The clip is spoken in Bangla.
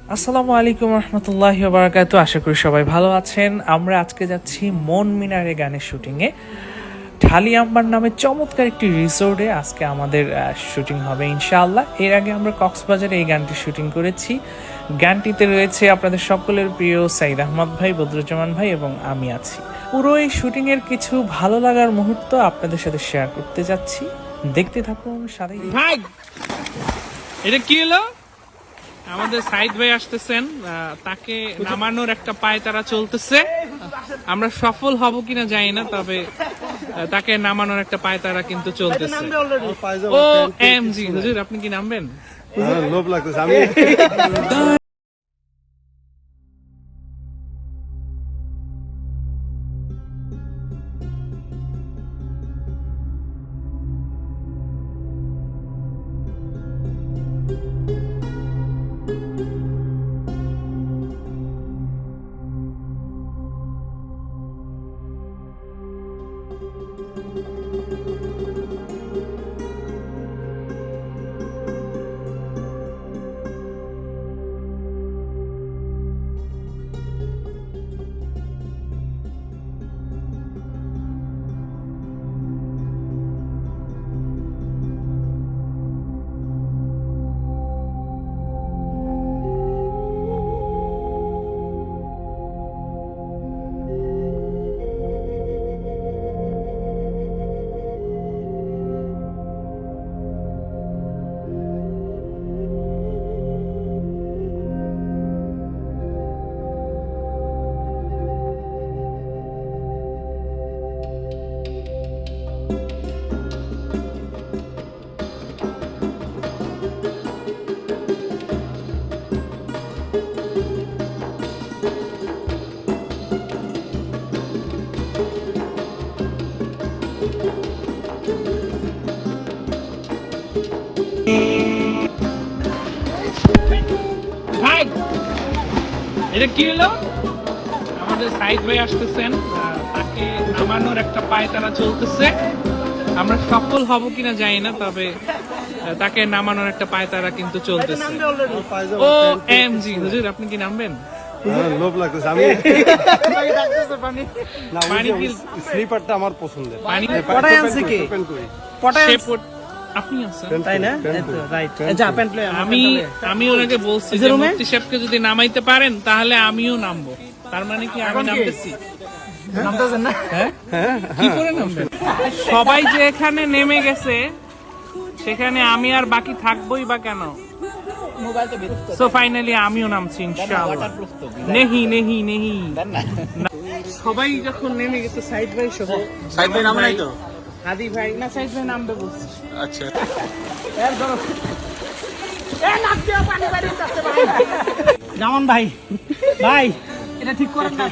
আসসালামু আলাইকুম রহমতুল্লাহি ওয়া বারাকাতুহু। আশা করি সবাই ভালো আছেন। আমরা আজকে যাচ্ছি মন মিনারে গানের শুটিংয়ে। ঢালি আম্বার নামে চমৎকার একটি রিসোর্টে আজকে আমাদের শুটিং হবে ইনশাআল্লাহ। এর আগে আমরা কক্সবাজারে এই গানটি শুটিং করেছি। গানটিতে রয়েছে আপনাদের সকলের প্রিয় সাইদ আহমদ ভাই, বদরুজ্জামান ভাই এবং আমি আছি। পুরো এই শুটিংয়ের কিছু ভালো লাগার মুহূর্ত আপনাদের সাথে শেয়ার করতে যাচ্ছি। দেখতে থাকুন সাথেই। ভাই এটা কি হলো? আমাদের সাইদ ভাই আসতেছেন, তাকে নামানোর একটা পায়তারা চলতেছে। আমরা সফল হব কিনা জানি না, তবে তাকে নামানোর একটা পায়তারা কিন্তু চলতেছে। ও এম জি হুজুর, আপনি কি নামবেন? লোভ লাগতেছে আমি। ভাই এটা কি হলো? আমাদের সাইদ ভাই আসতেছেন, তাকে নামানোর একটা পায়তারা চলতেছে। আমরা সফল হব কিনা জানি না, তবে তাকে নামানোর একটা পায়তারা কিন্তু চলতেছে। ও এম জি হুজুর, আপনি কি নামবেন? লোভ লাগতেছে আমি। পানি কি স্লিপারটা আমার পছন্দের। পানি পটাই আনছে কি? পটাই সে আনছে, পট- আপনি আছেন? তাই না? এই তো, রাইট। যা প্যান্ট লয়ে আনো, আমি প্যান্টটা লয়ে। আমি ওনাকে বলছি এই যে যে রুমে? মুফতি সাহেবকে যদি নামাইতে পারেন তাহলে আমিও নামবো। তার মানে কি আমি এখন কি? নামতেছি? নামতেছেন না? হ্যাঁ, কি করে নামবেন? সবাই যে এখানে নেমে গেছে, সেখানে আমি আর বাকি থাকবোই বা কেন? সো ফাইনালি আমিও নামছি ইনশাআল্লাহ। নেহি নেহি নেহি। না। সবাই যখন নেমে গেছে, সাইদ ভাই সহ, সাইদ ভাই নামে নাই তো? হাদি ভাই না, সাইদ ভাই নামবে বলছি। জামান ভাই, ভাই এটা ঠিক করেন না।